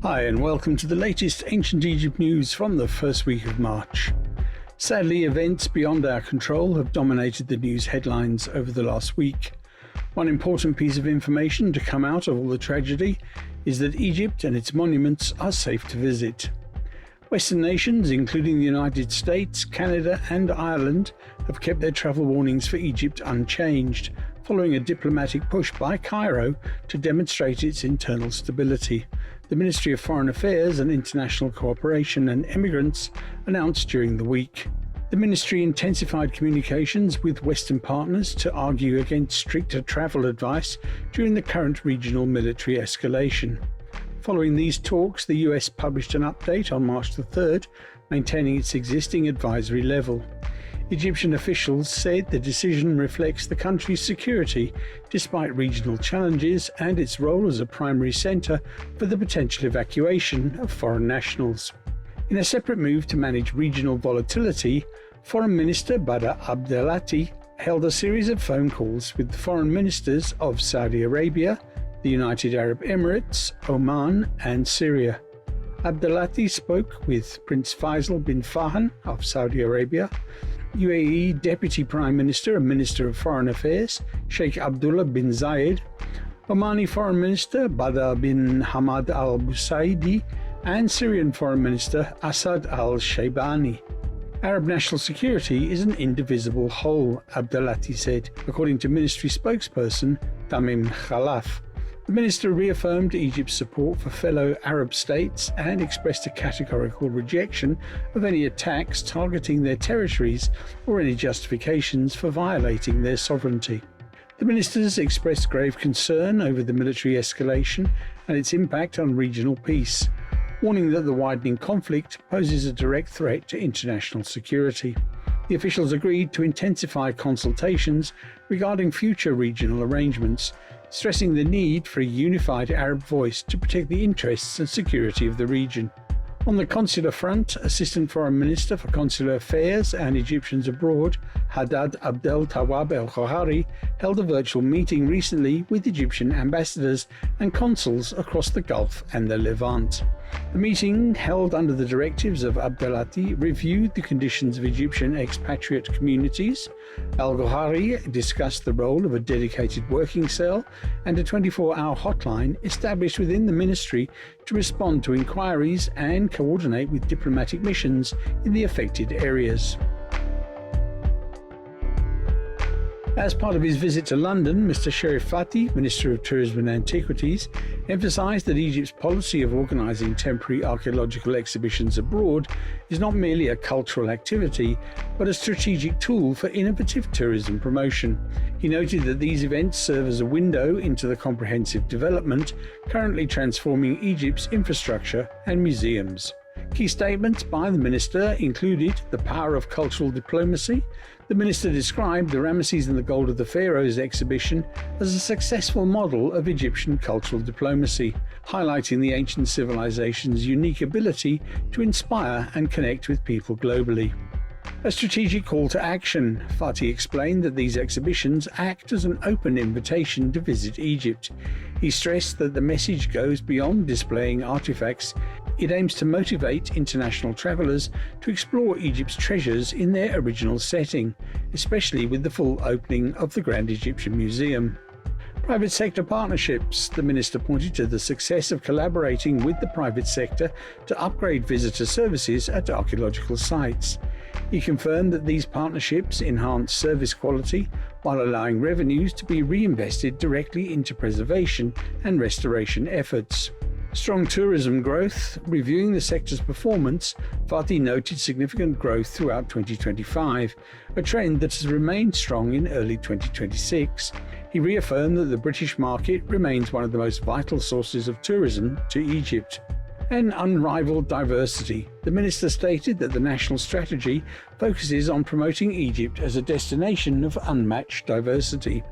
Hi and welcome to the latest Ancient Egypt news from the first week of March. Sadly, events beyond our control have dominated the news headlines over the last week. One important piece of information to come out of all the tragedy is that Egypt and its monuments are safe to visit. Western nations, including the United States, Canada and Ireland, have kept their travel warnings for Egypt unchanged, following a diplomatic push by Cairo to demonstrate its internal stability. The Ministry of Foreign Affairs and International Cooperation and Immigrants announced during the week. The ministry intensified communications with Western partners to argue against stricter travel advice during the current regional military escalation. Following these talks, the US published an update on March the 3rd, maintaining its existing advisory level. Egyptian officials said the decision reflects the country's security despite regional challenges and its role as a primary centre for the potential evacuation of foreign nationals. In a separate move to manage regional volatility, Foreign Minister Badr Abdelati held a series of phone calls with the foreign ministers of Saudi Arabia, the United Arab Emirates, Oman and Syria. Abdelati spoke with Prince Faisal bin Farhan of Saudi Arabia, UAE Deputy Prime Minister and Minister of Foreign Affairs Sheikh Abdullah bin Zayed, Omani Foreign Minister Badr bin Hamad Al Busaidi and Syrian Foreign Minister Asad Al Shaybani. Arab national security is an indivisible whole, Abdelati said, according to ministry spokesperson Tamim Khalaf. The minister reaffirmed Egypt's support for fellow Arab states and expressed a categorical rejection of any attacks targeting their territories or any justifications for violating their sovereignty. The ministers expressed grave concern over the military escalation and its impact on regional peace, warning that the widening conflict poses a direct threat to international security. The officials agreed to intensify consultations regarding future regional arrangements, stressing the need for a unified Arab voice to protect the interests and security of the region. On the consular front, Assistant Foreign Minister for Consular Affairs and Egyptians Abroad, Haddad Abdel Tawab El-Khouhari, held a virtual meeting recently with Egyptian ambassadors and consuls across the Gulf and the Levant. The meeting, held under the directives of Abdelati, reviewed the conditions of Egyptian expatriate communities. El-Khouhari discussed the role of a dedicated working cell and a 24-hour hotline established within the ministry to respond to inquiries and coordinate with diplomatic missions in the affected areas. As part of his visit to London, Mr. Sherif Fathy, Minister of Tourism and Antiquities, emphasised that Egypt's policy of organising temporary archaeological exhibitions abroad is not merely a cultural activity, but a strategic tool for innovative tourism promotion. He noted that these events serve as a window into the comprehensive development currently transforming Egypt's infrastructure and museums. Key statements by the minister included the power of cultural diplomacy. The minister described the Ramesses and the Gold of the Pharaohs exhibition as a successful model of Egyptian cultural diplomacy, highlighting the ancient civilization's unique ability to inspire and connect with people globally. A strategic call to action. Fathy explained that these exhibitions act as an open invitation to visit Egypt. He stressed that the message goes beyond displaying artifacts. It aims to motivate international travellers to explore Egypt's treasures in their original setting, especially with the full opening of the Grand Egyptian Museum. Private sector partnerships. The minister pointed to the success of collaborating with the private sector to upgrade visitor services at archaeological sites. He confirmed that these partnerships enhance service quality while allowing revenues to be reinvested directly into preservation and restoration efforts. Strong tourism growth. Reviewing the sector's performance, Fathy noted significant growth throughout 2025, a trend that has remained strong in early 2026. He reaffirmed that the British market remains one of the most vital sources of tourism to Egypt. And unrivaled diversity. The minister stated that the national strategy focuses on promoting Egypt as a destination of unmatched diversity,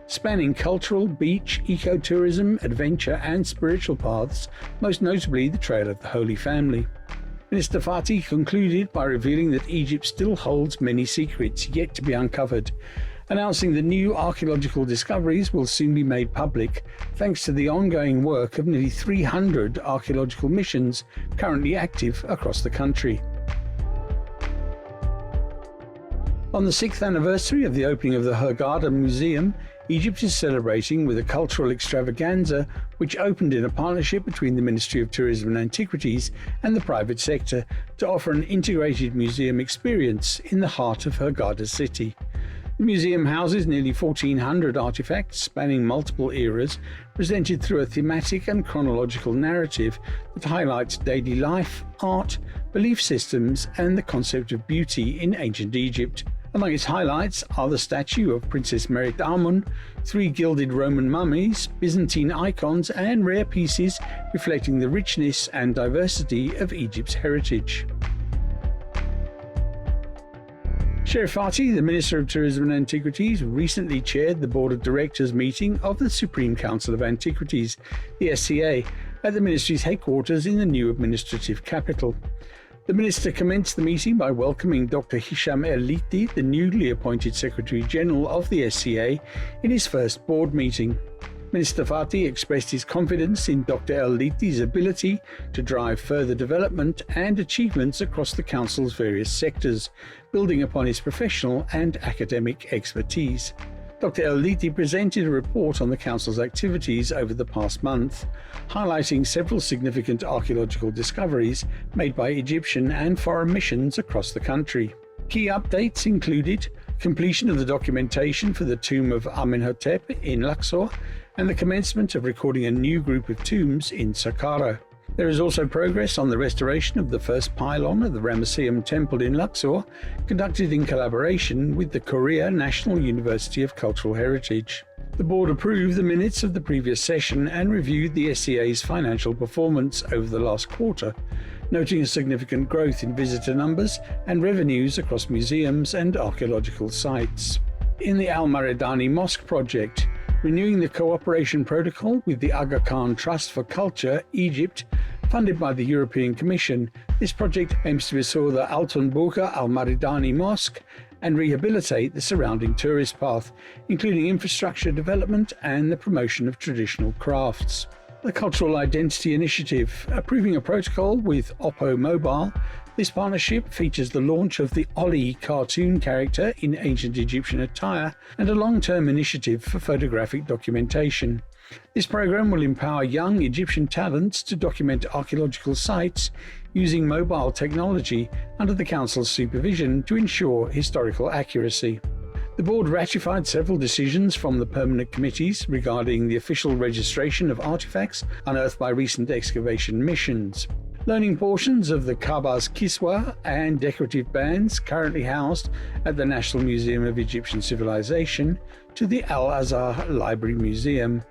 spanning cultural, beach, ecotourism, adventure and spiritual paths, most notably the Trail of the Holy Family. Minister Fathy concluded by revealing that Egypt still holds many secrets yet to be uncovered. announcing that new archaeological discoveries will soon be made public thanks to the ongoing work of nearly 300 archaeological missions currently active across the country. On the 6th anniversary of the opening of the Hurghada Museum, Egypt is celebrating with a cultural extravaganza which opened in a partnership between the Ministry of Tourism and Antiquities and the private sector to offer an integrated museum experience in the heart of Hurghada city. The museum houses nearly 1,400 artifacts spanning multiple eras, presented through a thematic and chronological narrative that highlights daily life, art, belief systems, and the concept of beauty in ancient Egypt. Among its highlights are the statue of Princess Merit Amun, 3 gilded Roman mummies, Byzantine icons, and rare pieces reflecting the richness and diversity of Egypt's heritage. Sheikh Fathy, the Minister of Tourism and Antiquities, recently chaired the Board of Directors meeting of the Supreme Council of Antiquities, the SCA, at the Ministry's headquarters in the new administrative capital. The Minister commenced the meeting by welcoming Dr. Hisham El-Liti, the newly appointed Secretary-General of the SCA, in his first board meeting. Minister Fathy expressed his confidence in Dr. El-Liti's ability to drive further development and achievements across the Council's various sectors, building upon his professional and academic expertise. Dr. El-Liti presented a report on the Council's activities over the past month, highlighting several significant archaeological discoveries made by Egyptian and foreign missions across the country. Key updates included completion of the documentation for the tomb of Amenhotep in Luxor and the commencement of recording a new group of tombs in Saqqara. There is also progress on the restoration of the first pylon of the Ramesseum Temple in Luxor, conducted in collaboration with the Korea National University of Cultural Heritage. The board approved the minutes of the previous session and reviewed the SCA's financial performance over the last quarter, noting a significant growth in visitor numbers and revenues across museums and archaeological sites. In the Al-Maridani Mosque project, renewing the cooperation protocol with the Aga Khan Trust for Culture, Egypt, funded by the European Commission, this project aims to restore the Altun Buqa Al-Maridani Mosque and rehabilitate the surrounding tourist path, including infrastructure development and the promotion of traditional crafts. The Cultural Identity Initiative, approving a protocol with Oppo Mobile. This partnership features the launch of the Oli cartoon character in ancient Egyptian attire and a long-term initiative for photographic documentation. This program will empower young Egyptian talents to document archaeological sites using mobile technology under the Council's supervision to ensure historical accuracy. The board ratified several decisions from the permanent committees regarding the official registration of artifacts unearthed by recent excavation missions. Loaning portions of the Kaba's Kiswa and decorative bands currently housed at the National Museum of Egyptian Civilization to the Al-Azhar Library Museum,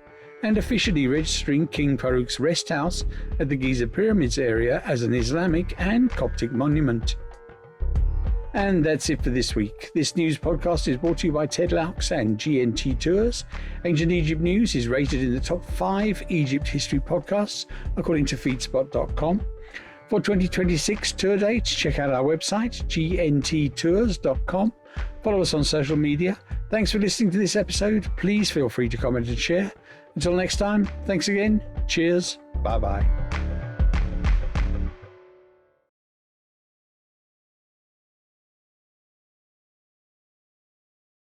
and officially registering King Farouk's rest house at the Giza Pyramids area as an Islamic and Coptic monument. And that's it for this week. This news podcast is brought to you by Ted Laux and GNT Tours. Ancient Egypt News is rated in the top 5 Egypt history podcasts according to feedspot.com. For 2026 tour dates, check out our website, gnttours.com. Follow us on social media. Thanks for listening to this episode. Please feel free to comment and share. Until next time, thanks again. Cheers. Bye-bye.